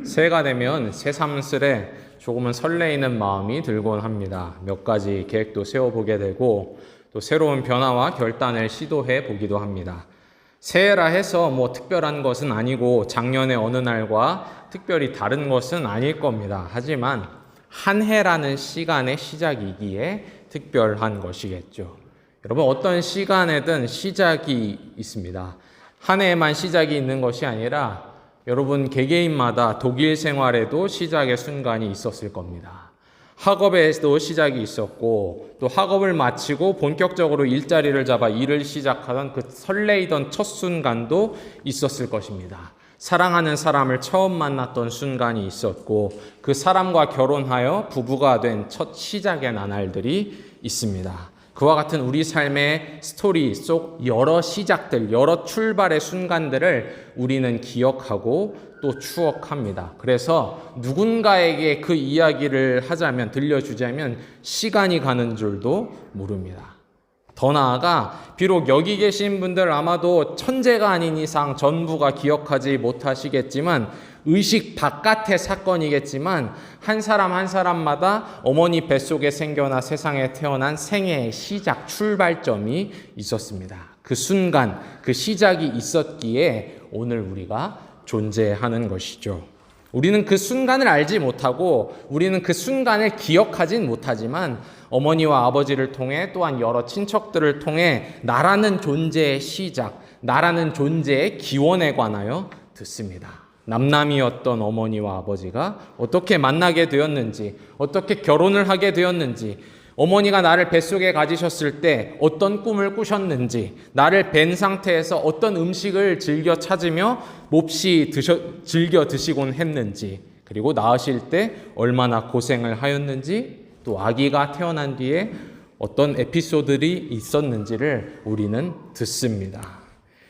새해가 되면 새삼스레 조금은 설레이는 마음이 들곤 합니다. 몇 가지 계획도 세워보게 되고 또 새로운 변화와 결단을 시도해 보기도 합니다. 새해라 해서 특별한 것은 아니고 작년의 어느 날과 특별히 다른 것은 아닐 겁니다. 하지만 한 해라는 시간의 시작이기에 특별한 것이겠죠. 여러분, 어떤 시간에든 시작이 있습니다. 한 해에만 시작이 있는 것이 아니라 여러분 개개인마다 독일 생활에도 시작의 순간이 있었을 겁니다. 학업에도 시작이 있었고 또 학업을 마치고 본격적으로 일자리를 잡아 일을 시작하던 그 설레이던 첫 순간도 있었을 것입니다. 사랑하는 사람을 처음 만났던 순간이 있었고 그 사람과 결혼하여 부부가 된 첫 시작의 나날들이 있습니다. 그와 같은 우리 삶의 스토리 속 여러 시작들, 여러 출발의 순간들을 우리는 기억하고 또 추억합니다. 그래서 누군가에게 그 이야기를 하자면, 들려주자면 시간이 가는 줄도 모릅니다. 더 나아가 비록 여기 계신 분들 아마도 천재가 아닌 이상 전부가 기억하지 못하시겠지만 의식 바깥의 사건이겠지만 한 사람 한 사람마다 어머니 뱃속에 생겨나 세상에 태어난 생애의 시작, 출발점이 있었습니다. 그 순간, 그 시작이 있었기에 오늘 우리가 존재하는 것이죠. 우리는 그 순간을 알지 못하고 우리는 그 순간을 기억하진 못하지만 어머니와 아버지를 통해 또한 여러 친척들을 통해 나라는 존재의 시작, 나라는 존재의 기원에 관하여 듣습니다. 남남이었던 어머니와 아버지가 어떻게 만나게 되었는지, 어떻게 결혼을 하게 되었는지, 어머니가 나를 뱃속에 가지셨을 때 어떤 꿈을 꾸셨는지, 나를 뵌 상태에서 어떤 음식을 즐겨 찾으며 몹시 즐겨 드시곤 했는지, 그리고 낳으실 때 얼마나 고생을 하였는지, 또 아기가 태어난 뒤에 어떤 에피소드들이 있었는지를 우리는 듣습니다.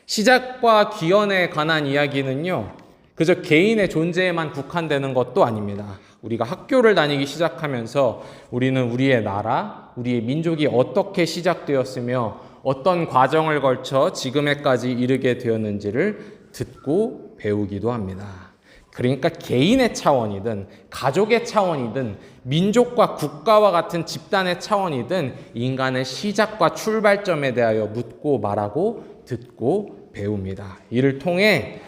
시작과 기원에 관한 이야기는요, 그저 개인의 존재에만 국한되는 것도 아닙니다. 우리가 학교를 다니기 시작하면서 우리는 우리의 나라, 우리의 민족이 어떻게 시작되었으며 어떤 과정을 걸쳐 지금에까지 이르게 되었는지를 듣고 배우기도 합니다. 그러니까 개인의 차원이든 가족의 차원이든 민족과 국가와 같은 집단의 차원이든 인간의 시작과 출발점에 대하여 묻고 말하고 듣고 배웁니다. 이를 통해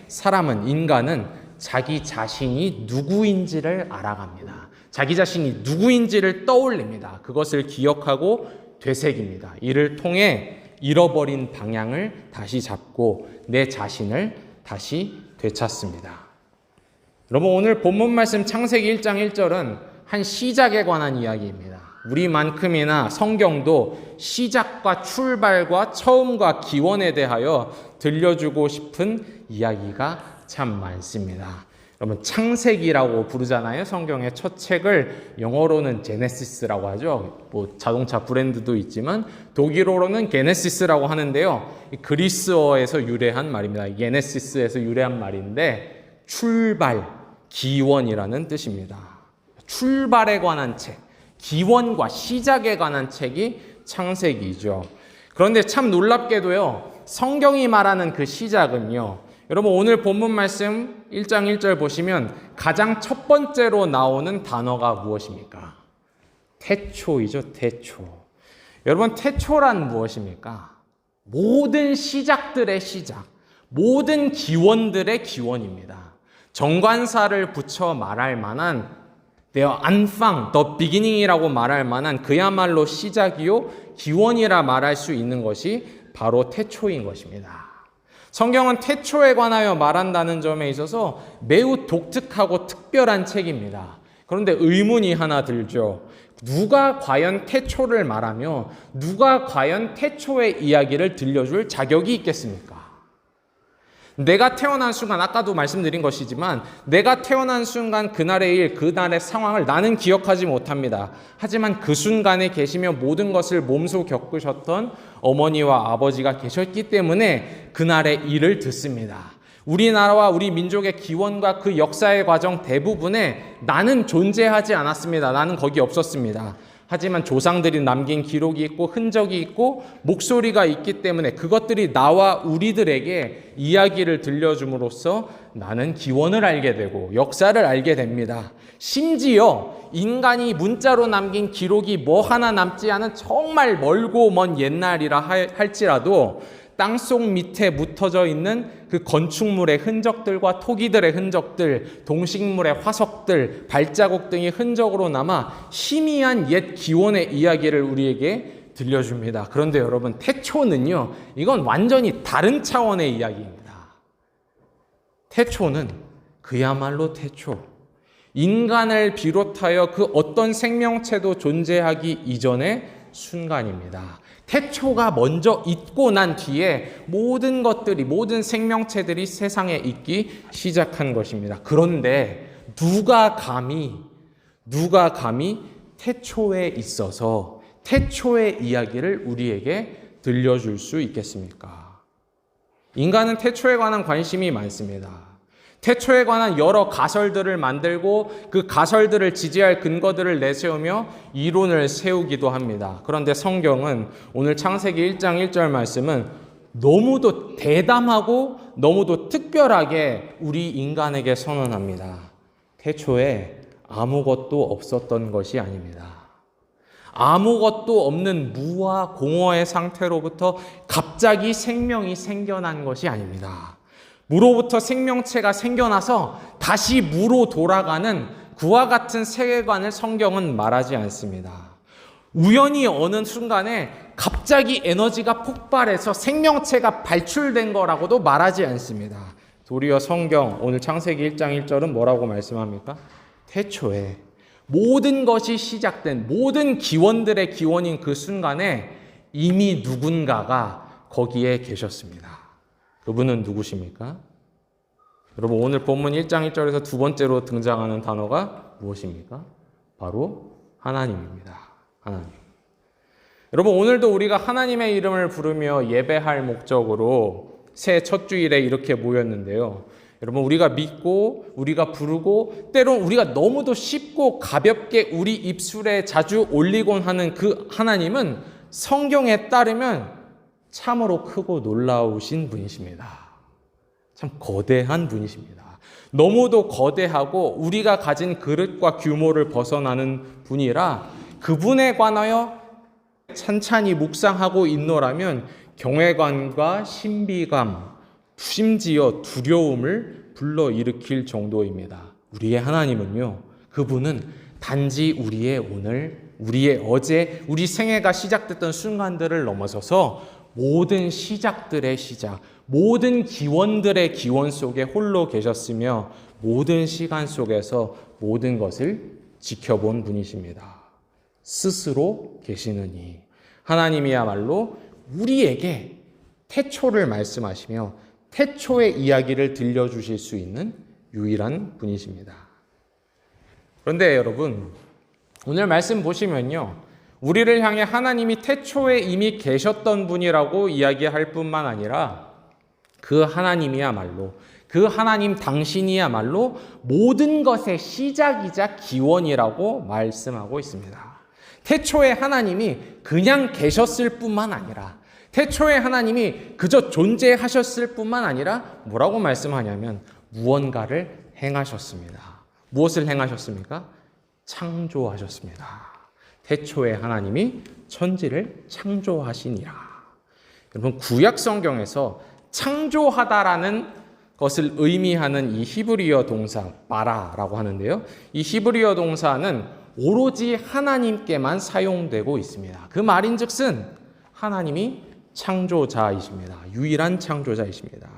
인간은 자기 자신이 누구인지를 알아갑니다. 자기 자신이 누구인지를 떠올립니다. 그것을 기억하고 되새깁니다. 이를 통해 잃어버린 방향을 다시 잡고 내 자신을 다시 되찾습니다. 여러분, 오늘 본문 말씀 창세기 1장 1절은 한 시작에 관한 이야기입니다. 우리만큼이나 성경도 시작과 출발과 처음과 기원에 대하여 들려주고 싶은 이야기가 참 많습니다. 여러분, 창세기라고 부르잖아요. 성경의 첫 책을 영어로는 제네시스라고 하죠. 자동차 브랜드도 있지만 독일어로는 게네시스라고 하는데요. 그리스어에서 유래한 말입니다. 게네시스에서 유래한 말인데 출발, 기원이라는 뜻입니다. 출발에 관한 책, 기원과 시작에 관한 책이 창세기죠. 그런데 참 놀랍게도요, 성경이 말하는 그 시작은요, 여러분 오늘 본문 말씀 1장 1절 보시면 가장 첫 번째로 나오는 단어가 무엇입니까? 태초이죠, 태초. 여러분, 태초란 무엇입니까? 모든 시작들의 시작, 모든 기원들의 기원입니다. 정관사를 붙여 말할 만한 Der Anfang, the beginning이라고 말할 만한 그야말로 시작이요 기원이라 말할 수 있는 것이 바로 태초인 것입니다. 성경은 태초에 관하여 말한다는 점에 있어서 매우 독특하고 특별한 책입니다. 그런데 의문이 하나 들죠. 누가 과연 태초를 말하며 누가 과연 태초의 이야기를 들려줄 자격이 있겠습니까? 내가 태어난 순간, 아까도 말씀드린 것이지만 내가 태어난 순간 그날의 일, 그날의 상황을 나는 기억하지 못합니다. 하지만 그 순간에 계시며 모든 것을 몸소 겪으셨던 어머니와 아버지가 계셨기 때문에 그날의 일을 듣습니다. 우리나라와 우리 민족의 기원과 그 역사의 과정 대부분에 나는 존재하지 않았습니다. 나는 거기 없었습니다. 하지만 조상들이 남긴 기록이 있고 흔적이 있고 목소리가 있기 때문에 그것들이 나와 우리들에게 이야기를 들려줌으로써 나는 기원을 알게 되고 역사를 알게 됩니다. 심지어 인간이 문자로 남긴 기록이 뭐 하나 남지 않은 정말 멀고 먼 옛날이라 할지라도 땅속 밑에 묻혀져 있는 그 건축물의 흔적들과 토기들의 흔적들, 동식물의 화석들, 발자국 등의 흔적으로 남아 희미한 옛 기원의 이야기를 우리에게 들려줍니다. 그런데 여러분, 태초는요, 이건 완전히 다른 차원의 이야기입니다. 태초는 그야말로 태초. 인간을 비롯하여 그 어떤 생명체도 존재하기 이전의 순간입니다. 태초가 먼저 있고 난 뒤에 모든 것들이, 모든 생명체들이 세상에 있기 시작한 것입니다. 그런데 누가 감히 태초에 있어서 태초의 이야기를 우리에게 들려줄 수 있겠습니까? 인간은 태초에 관한 관심이 많습니다. 태초에 관한 여러 가설들을 만들고 그 가설들을 지지할 근거들을 내세우며 이론을 세우기도 합니다. 그런데 성경은 오늘 창세기 1장 1절 말씀은 너무도 대담하고 너무도 특별하게 우리 인간에게 선언합니다. 태초에 아무것도 없었던 것이 아닙니다. 아무것도 없는 무와 공허의 상태로부터 갑자기 생명이 생겨난 것이 아닙니다. 무로부터 생명체가 생겨나서 다시 무로 돌아가는 그와 같은 세계관을 성경은 말하지 않습니다. 우연히 어느 순간에 갑자기 에너지가 폭발해서 생명체가 발출된 거라고도 말하지 않습니다. 도리어 성경 오늘 창세기 1장 1절은 뭐라고 말씀합니까? 태초에 모든 것이 시작된 모든 기원들의 기원인 그 순간에 이미 누군가가 거기에 계셨습니다. 그분은 누구십니까? 여러분, 오늘 본문 1장 1절에서 두 번째로 등장하는 단어가 무엇입니까? 바로 하나님입니다. 하나님. 여러분, 오늘도 우리가 하나님의 이름을 부르며 예배할 목적으로 새해 첫 주일에 이렇게 모였는데요. 여러분, 우리가 믿고 우리가 부르고 때론 우리가 너무도 쉽고 가볍게 우리 입술에 자주 올리곤 하는 그 하나님은 성경에 따르면 참으로 크고 놀라우신 분이십니다. 참 거대한 분이십니다. 너무도 거대하고 우리가 가진 그릇과 규모를 벗어나는 분이라 그분에 관하여 찬찬히 묵상하고 있노라면 경외감과 신비감, 심지어 두려움을 불러일으킬 정도입니다. 우리의 하나님은요, 그분은 단지 우리의 오늘, 우리의 어제, 우리 생애가 시작됐던 순간들을 넘어서서 모든 시작들의 시작, 모든 기원들의 기원 속에 홀로 계셨으며 모든 시간 속에서 모든 것을 지켜본 분이십니다. 스스로 계시느니 하나님이야말로 우리에게 태초를 말씀하시며 태초의 이야기를 들려주실 수 있는 유일한 분이십니다. 그런데 여러분, 오늘 말씀 보시면요, 우리를 향해 하나님이 태초에 이미 계셨던 분이라고 이야기할 뿐만 아니라 그 하나님이야말로, 그 하나님 당신이야말로 모든 것의 시작이자 기원이라고 말씀하고 있습니다. 태초에 하나님이 그냥 계셨을 뿐만 아니라, 태초에 하나님이 그저 존재하셨을 뿐만 아니라 뭐라고 말씀하냐면 무언가를 행하셨습니다. 무엇을 행하셨습니까? 창조하셨습니다. 태초에 하나님이 천지를 창조하시니라. 여러분, 구약 성경에서 창조하다라는 것을 의미하는 이 히브리어 동사 바라라고 하는데요. 이 히브리어 동사는 오로지 하나님께만 사용되고 있습니다. 그 말인즉슨 하나님이 창조자이십니다. 유일한 창조자이십니다.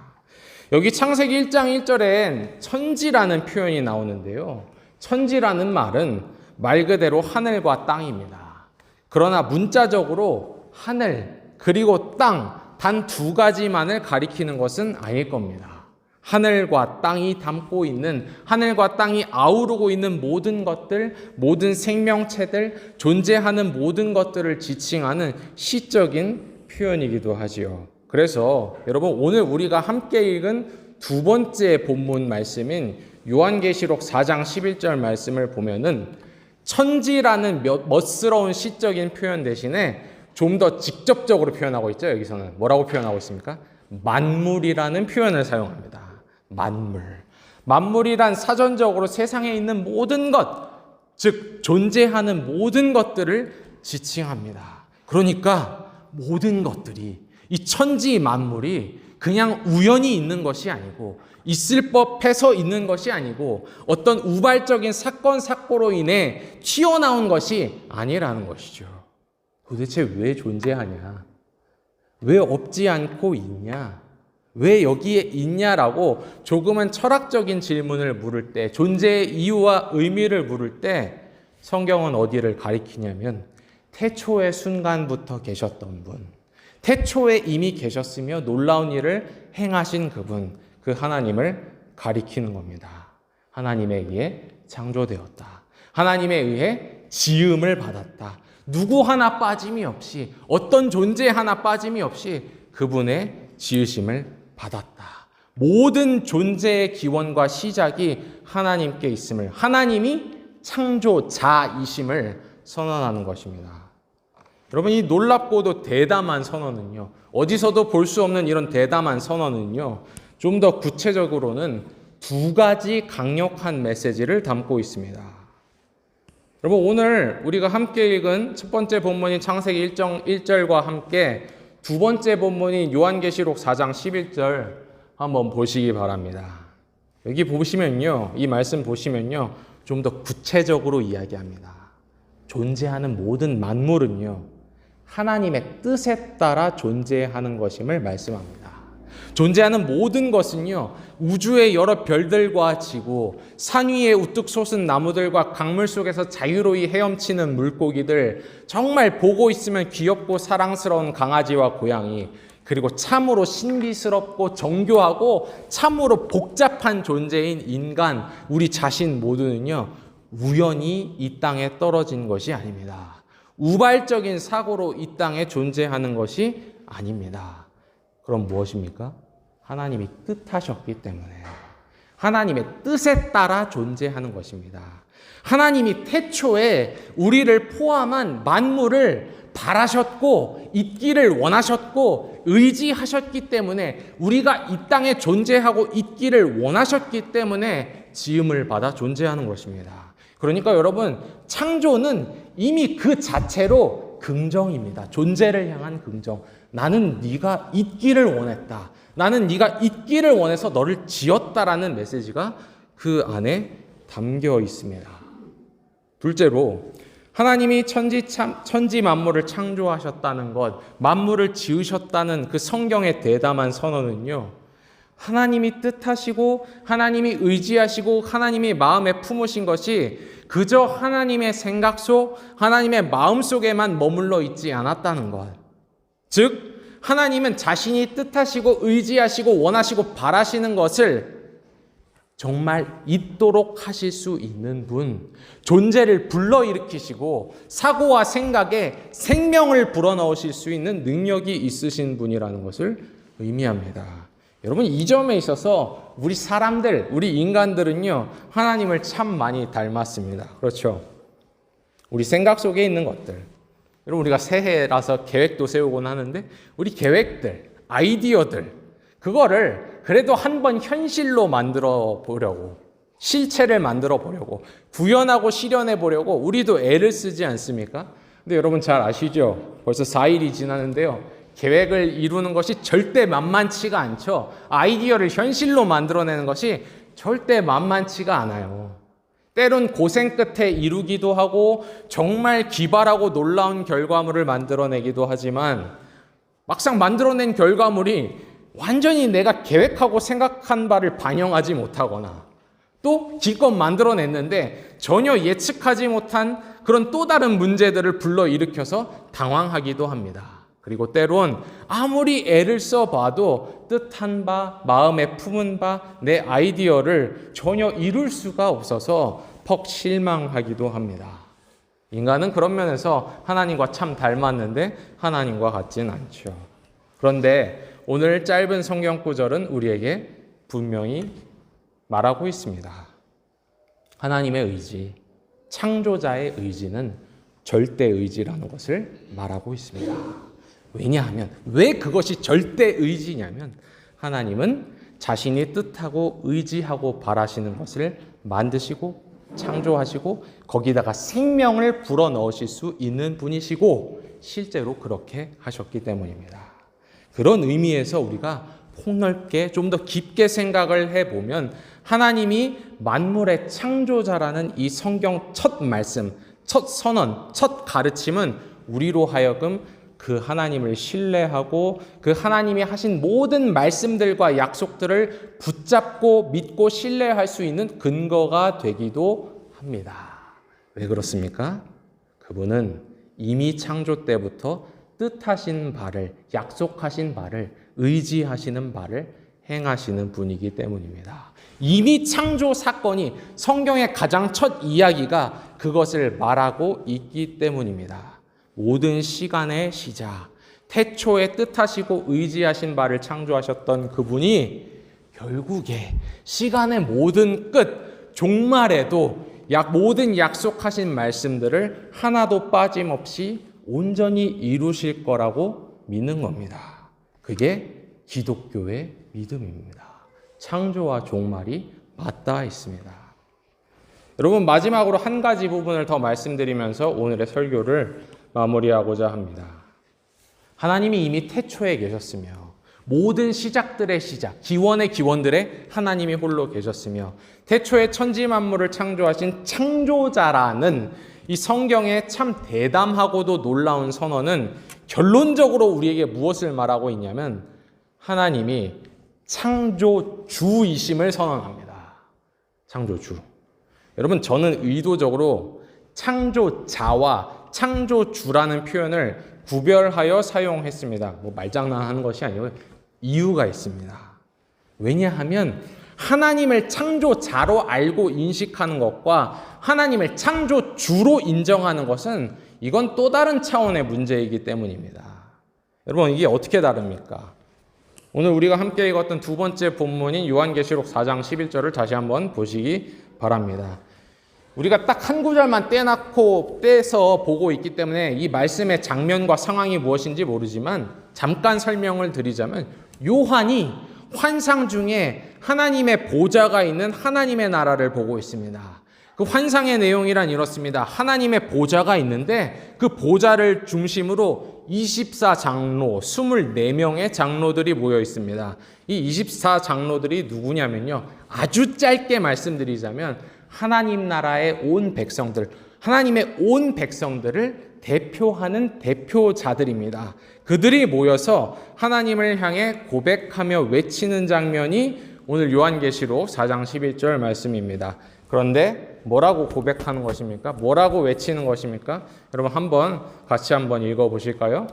여기 창세기 1장 1절엔 천지라는 표현이 나오는데요. 천지라는 말은 말 그대로 하늘과 땅입니다. 그러나 문자적으로 하늘 그리고 땅 단 두 가지만을 가리키는 것은 아닐 겁니다. 하늘과 땅이 담고 있는, 하늘과 땅이 아우르고 있는 모든 것들, 모든 생명체들, 존재하는 모든 것들을 지칭하는 시적인 표현이기도 하지요. 그래서 여러분, 오늘 우리가 함께 읽은 두 번째 본문 말씀인 요한계시록 4장 11절 말씀을 보면은 천지라는 멋스러운 시적인 표현 대신에 좀 더 직접적으로 표현하고 있죠. 여기서는 뭐라고 표현하고 있습니까? 만물이라는 표현을 사용합니다. 만물. 만물이란 사전적으로 세상에 있는 모든 것, 즉 존재하는 모든 것들을 지칭합니다. 그러니까 모든 것들이, 이 천지 만물이 그냥 우연히 있는 것이 아니고, 있을 법해서 있는 것이 아니고, 어떤 우발적인 사건 사고로 인해 튀어나온 것이 아니라는 것이죠. 도대체 왜 존재하냐? 왜 없지 않고 있냐? 왜 여기에 있냐라고 조금은 철학적인 질문을 물을 때, 존재의 이유와 의미를 물을 때 성경은 어디를 가리키냐면 태초의 순간부터 계셨던 분, 태초에 이미 계셨으며 놀라운 일을 행하신 그분, 그 하나님을 가리키는 겁니다. 하나님에 의해 창조되었다. 하나님에 의해 지음을 받았다. 누구 하나 빠짐이 없이, 어떤 존재 하나 빠짐이 없이 그분의 지으심을 받았다. 모든 존재의 기원과 시작이 하나님께 있음을, 하나님이 창조자이심을 선언하는 것입니다. 여러분, 이 놀랍고도 대담한 선언은요, 어디서도 볼 수 없는 이런 대담한 선언은요, 좀 더 구체적으로는 두 가지 강력한 메시지를 담고 있습니다. 여러분, 오늘 우리가 함께 읽은 첫 번째 본문인 창세기 1절과 함께 두 번째 본문인 요한계시록 4장 11절 한번 보시기 바랍니다. 여기 보시면요, 이 말씀 보시면요, 좀 더 구체적으로 이야기합니다. 존재하는 모든 만물은요, 하나님의 뜻에 따라 존재하는 것임을 말씀합니다. 존재하는 모든 것은요, 우주의 여러 별들과 지구, 산 위에 우뚝 솟은 나무들과 강물 속에서 자유로이 헤엄치는 물고기들, 정말 보고 있으면 귀엽고 사랑스러운 강아지와 고양이, 그리고 참으로 신비스럽고 정교하고 참으로 복잡한 존재인 인간, 우리 자신 모두는요, 우연히 이 땅에 떨어진 것이 아닙니다. 우발적인 사고로 이 땅에 존재하는 것이 아닙니다. 그럼 무엇입니까? 하나님이 뜻하셨기 때문에, 하나님의 뜻에 따라 존재하는 것입니다. 하나님이 태초에 우리를 포함한 만물을 바라셨고 있기를 원하셨고 의지하셨기 때문에, 우리가 이 땅에 존재하고 있기를 원하셨기 때문에 지음을 받아 존재하는 것입니다. 그러니까 여러분, 창조는 이미 그 자체로 긍정입니다. 존재를 향한 긍정. 나는 네가 있기를 원했다. 나는 네가 있기를 원해서 너를 지었다라는 메시지가 그 안에 담겨 있습니다. 둘째로, 하나님이 천지 만물을 창조하셨다는 것, 만물을 지으셨다는 그 성경의 대담한 선언은요, 하나님이 뜻하시고 하나님이 의지하시고 하나님이 마음에 품으신 것이 그저 하나님의 생각 속, 하나님의 마음 속에만 머물러 있지 않았다는 것. 즉, 하나님은 자신이 뜻하시고 의지하시고 원하시고 바라시는 것을 정말 있도록 하실 수 있는 분, 존재를 불러일으키시고 사고와 생각에 생명을 불어넣으실 수 있는 능력이 있으신 분이라는 것을 의미합니다. 여러분, 이 점에 있어서 우리 사람들, 우리 인간들은요, 하나님을 참 많이 닮았습니다. 그렇죠? 우리 생각 속에 있는 것들. 여러분, 우리가 새해라서 계획도 세우곤 하는데, 우리 계획들, 아이디어들, 그거를 그래도 한번 현실로 만들어 보려고, 실체를 만들어 보려고, 구현하고 실현해 보려고 우리도 애를 쓰지 않습니까? 근데 여러분 잘 아시죠? 벌써 4일이 지났는데요, 계획을 이루는 것이 절대 만만치가 않죠. 아이디어를 현실로 만들어내는 것이 절대 만만치가 않아요. 때론 고생 끝에 이루기도 하고 정말 기발하고 놀라운 결과물을 만들어내기도 하지만, 막상 만들어낸 결과물이 완전히 내가 계획하고 생각한 바를 반영하지 못하거나, 또 기껏 만들어냈는데 전혀 예측하지 못한 그런 또 다른 문제들을 불러일으켜서 당황하기도 합니다. 그리고 때론 아무리 애를 써봐도 뜻한 바, 마음에 품은 바, 내 아이디어를 전혀 이룰 수가 없어서 퍽 실망하기도 합니다. 인간은 그런 면에서 하나님과 참 닮았는데 하나님과 같지는 않죠. 그런데 오늘 짧은 성경 구절은 우리에게 분명히 말하고 있습니다. 하나님의 의지, 창조자의 의지는 절대 의지라는 것을 말하고 있습니다. 왜냐하면 왜 그것이 절대 의지냐면 하나님은 자신이 뜻하고 의지하고 바라시는 것을 만드시고 창조하시고 거기다가 생명을 불어넣으실 수 있는 분이시고 실제로 그렇게 하셨기 때문입니다. 그런 의미에서 우리가 폭넓게 좀 더 깊게 생각을 해보면 하나님이 만물의 창조자라는 이 성경 첫 말씀, 첫 선언, 첫 가르침은 우리로 하여금 그 하나님을 신뢰하고 그 하나님이 하신 모든 말씀들과 약속들을 붙잡고 믿고 신뢰할 수 있는 근거가 되기도 합니다. 왜 그렇습니까? 그분은 이미 창조 때부터 뜻하신 바를, 약속하신 바를, 의지하시는 바를 행하시는 분이기 때문입니다. 이미 창조 사건이 성경의 가장 첫 이야기가 그것을 말하고 있기 때문입니다. 모든 시간의 시작, 태초에 뜻하시고 의지하신 바를 창조하셨던 그분이 결국에 시간의 모든 끝, 종말에도 모든 약속하신 말씀들을 하나도 빠짐없이 온전히 이루실 거라고 믿는 겁니다. 그게 기독교의 믿음입니다. 창조와 종말이 맞닿아 있습니다. 여러분, 마지막으로 한 가지 부분을 더 말씀드리면서 오늘의 설교를 마무리하고자 합니다. 하나님이 이미 태초에 계셨으며 모든 시작들의 시작, 기원의 기원들에 하나님이 홀로 계셨으며 태초에 천지 만물을 창조하신 창조자라는 이 성경의 참 대담하고도 놀라운 선언은 결론적으로 우리에게 무엇을 말하고 있냐면 하나님이 창조주이심을 선언합니다. 창조주. 여러분, 저는 의도적으로 창조자와 창조주라는 표현을 구별하여 사용했습니다. 말장난하는 것이 아니고 이유가 있습니다. 왜냐하면 하나님을 창조자로 알고 인식하는 것과 하나님을 창조주로 인정하는 것은 이건 또 다른 차원의 문제이기 때문입니다. 여러분, 이게 어떻게 다릅니까? 오늘 우리가 함께 읽었던 두 번째 본문인 요한계시록 4장 11절을 다시 한번 보시기 바랍니다. 우리가 딱 한 구절만 떼서 보고 있기 때문에 이 말씀의 장면과 상황이 무엇인지 모르지만 잠깐 설명을 드리자면 요한이 환상 중에 하나님의 보좌가 있는 하나님의 나라를 보고 있습니다. 그 환상의 내용이란 이렇습니다. 하나님의 보좌가 있는데 그 보좌를 중심으로 24장로, 24명의 장로들이 모여 있습니다. 이 24장로들이 누구냐면요. 아주 짧게 말씀드리자면 하나님 나라의 온 백성들, 하나님의 온 백성들을 대표하는 대표자들입니다. 그들이 모여서 하나님을 향해 고백하며 외치는 장면이 오늘 요한계시록 4장 11절 말씀입니다. 그런데 뭐라고 고백하는 것입니까? 뭐라고 외치는 것입니까? 여러분 같이 한번 읽어보실까요?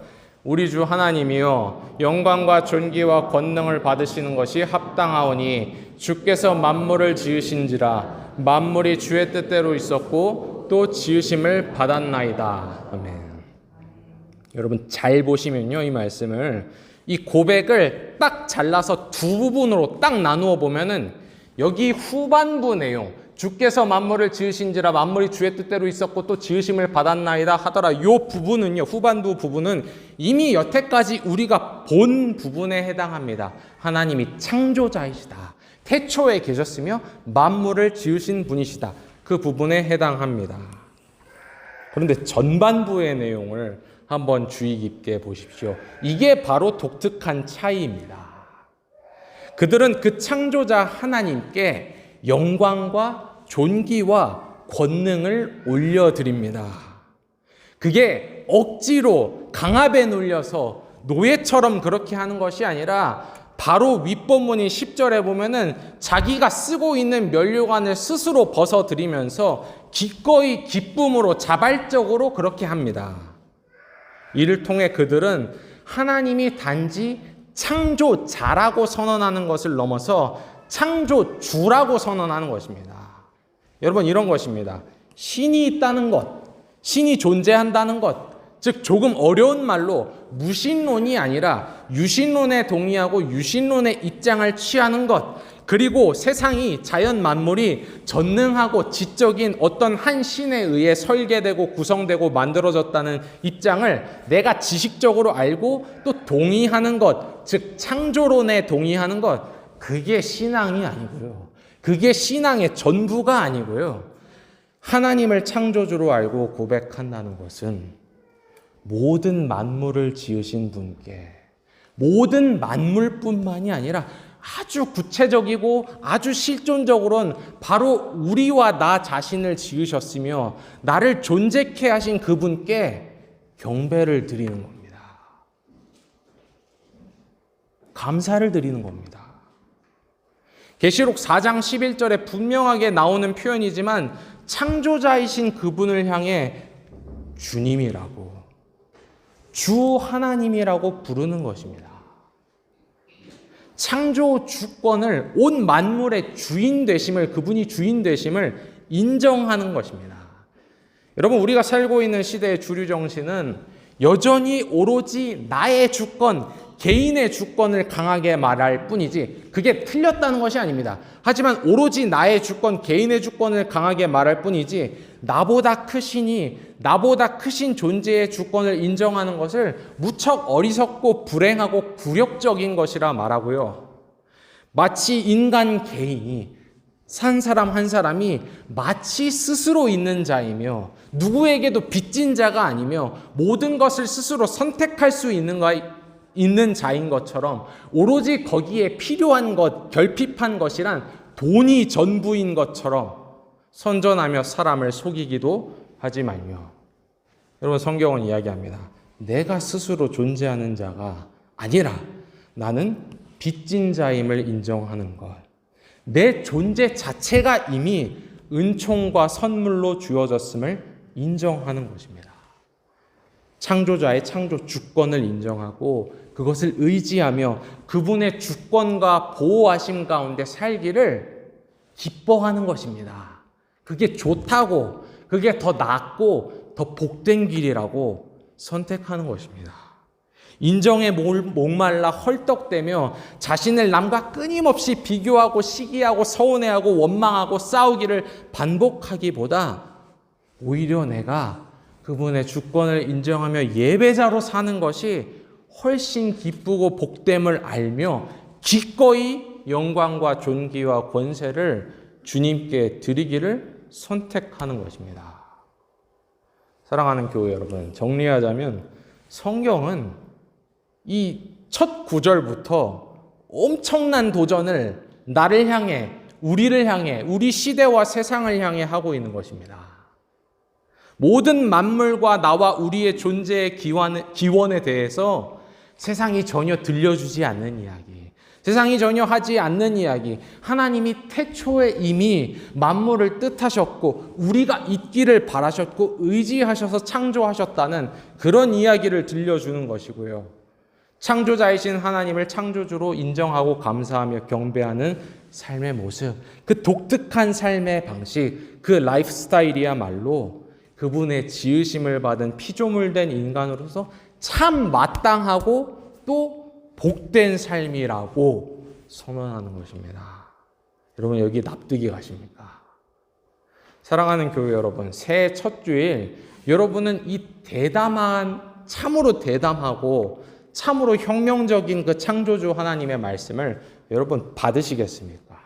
우리 주 하나님이여, 영광과 존귀와 권능을 받으시는 것이 합당하오니 주께서 만물을 지으신지라 만물이 주의 뜻대로 있었고 또 지으심을 받았나이다. 아멘. 여러분, 잘 보시면요, 이 말씀을, 이 고백을 딱 잘라서 두 부분으로 딱 나누어 보면은 여기 후반부 내용, 주께서 만물을 지으신지라 만물이 주의 뜻대로 있었고 또 지으심을 받았나이다 하더라. 이 부분은요, 후반부 부분은 이미 여태까지 우리가 본 부분에 해당합니다. 하나님이 창조자이시다. 태초에 계셨으며 만물을 지으신 분이시다. 그 부분에 해당합니다. 그런데 전반부의 내용을 한번 주의 깊게 보십시오. 이게 바로 독특한 차이입니다. 그들은 그 창조자 하나님께 영광과 존귀와 권능을 올려드립니다. 그게 억지로 강압에 눌려서 노예처럼 그렇게 하는 것이 아니라 바로 윗본문인 10절에 보면은 자기가 쓰고 있는 면류관을 스스로 벗어드리면서 기꺼이 기쁨으로 자발적으로 그렇게 합니다. 이를 통해 그들은 하나님이 단지 창조자라고 선언하는 것을 넘어서 창조주라고 선언하는 것입니다. 여러분, 이런 것입니다. 신이 있다는 것, 신이 존재한다는 것, 즉 조금 어려운 말로 무신론이 아니라 유신론에 동의하고 유신론의 입장을 취하는 것, 그리고 세상이, 자연 만물이 전능하고 지적인 어떤 한 신에 의해 설계되고 구성되고 만들어졌다는 입장을 내가 지식적으로 알고 또 동의하는 것, 즉 창조론에 동의하는 것, 그게 신앙이 아니고요. 그게 신앙의 전부가 아니고요. 하나님을 창조주로 알고 고백한다는 것은 모든 만물을 지으신 분께, 모든 만물뿐만이 아니라 아주 구체적이고 아주 실존적으로는 바로 우리와 나 자신을 지으셨으며 나를 존재케 하신 그분께 경배를 드리는 겁니다. 감사를 드리는 겁니다. 계시록 4장 11절에 분명하게 나오는 표현이지만 창조자이신 그분을 향해 주님이라고, 주 하나님이라고 부르는 것입니다. 창조 주권을, 온 만물의 주인 되심을, 그분이 주인 되심을 인정하는 것입니다. 여러분, 우리가 살고 있는 시대의 주류 정신은 여전히 오로지 나의 주권, 개인의 주권을 강하게 말할 뿐이지 그게 틀렸다는 것이 아닙니다. 하지만 오로지 나의 주권, 개인의 주권을 강하게 말할 뿐이지 나보다 크시니, 나보다 크신 존재의 주권을 인정하는 것을 무척 어리석고 불행하고 굴욕적인 것이라 말하고요. 마치 인간 개인이, 산 사람 한 사람이 마치 스스로 있는 자이며 누구에게도 빚진 자가 아니며 모든 것을 스스로 선택할 수 있는 자인 것처럼 오로지 거기에 필요한 것, 결핍한 것이란 돈이 전부인 것처럼 선전하며 사람을 속이기도 하지 말며. 여러분, 성경은 이야기합니다. 내가 스스로 존재하는 자가 아니라 나는 빚진 자임을 인정하는 것. 내 존재 자체가 이미 은총과 선물로 주어졌음을 인정하는 것입니다. 창조자의 창조 주권을 인정하고 그것을 의지하며 그분의 주권과 보호하심 가운데 살기를 기뻐하는 것입니다. 그게 좋다고, 그게 더 낫고 더 복된 길이라고 선택하는 것입니다. 인정에 목말라 헐떡대며 자신을 남과 끊임없이 비교하고 시기하고 서운해하고 원망하고 싸우기를 반복하기보다 오히려 내가 그분의 주권을 인정하며 예배자로 사는 것이 훨씬 기쁘고 복됨을 알며 기꺼이 영광과 존귀와 권세를 주님께 드리기를 선택하는 것입니다. 사랑하는 교회 여러분, 정리하자면 성경은 이 첫 구절부터 엄청난 도전을 나를 향해, 우리를 향해, 우리 시대와 세상을 향해 하고 있는 것입니다. 모든 만물과 나와 우리의 존재의 기원에 대해서 세상이 전혀 들려주지 않는 이야기, 세상이 전혀 하지 않는 이야기, 하나님이 태초에 이미 만물을 뜻하셨고 우리가 있기를 바라셨고 의지하셔서 창조하셨다는 그런 이야기를 들려주는 것이고요. 창조자이신 하나님을 창조주로 인정하고 감사하며 경배하는 삶의 모습, 그 독특한 삶의 방식, 그 라이프 스타일이야말로 그분의 지으심을 받은 피조물된 인간으로서 참 마땅하고 또 복된 삶이라고 선언하는 것입니다. 여러분, 여기 납득이 가십니까? 사랑하는 교회 여러분, 새해 첫 주일 여러분은 이 대담한, 참으로 대담하고 참으로 혁명적인 그 창조주 하나님의 말씀을 여러분 받으시겠습니까?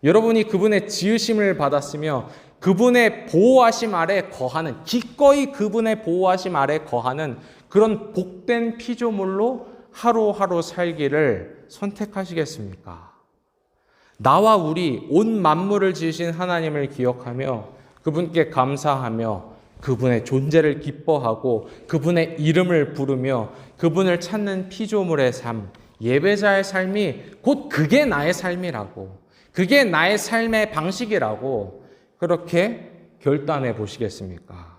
여러분이 그분의 지으심을 받았으며 그분의 보호하심 아래 거하는, 기꺼이 그분의 보호하심 아래 거하는 그런 복된 피조물로 하루하루 살기를 선택하시겠습니까? 나와 우리 온 만물을 지으신 하나님을 기억하며 그분께 감사하며 그분의 존재를 기뻐하고 그분의 이름을 부르며 그분을 찾는 피조물의 삶, 예배자의 삶이 곧 그게 나의 삶이라고, 그게 나의 삶의 방식이라고 그렇게 결단해 보시겠습니까?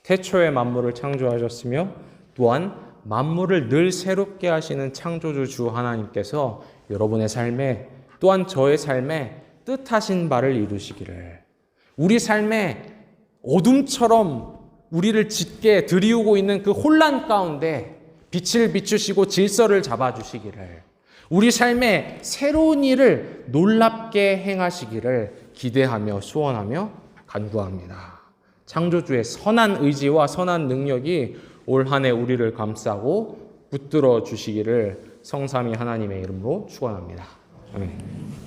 태초에 만물을 창조하셨으며 또한 만물을 늘 새롭게 하시는 창조주 주 하나님께서 여러분의 삶에, 또한 저의 삶에 뜻하신 바를 이루시기를, 우리 삶에 어둠처럼 우리를 짙게 들이우고 있는 그 혼란 가운데 빛을 비추시고 질서를 잡아주시기를, 우리 삶에 새로운 일을 놀랍게 행하시기를 기대하며 소원하며 간구합니다. 창조주의 선한 의지와 선한 능력이 올 한 해 우리를 감싸고 붙들어 주시기를 성삼위 하나님의 이름으로 축원합니다. 아멘.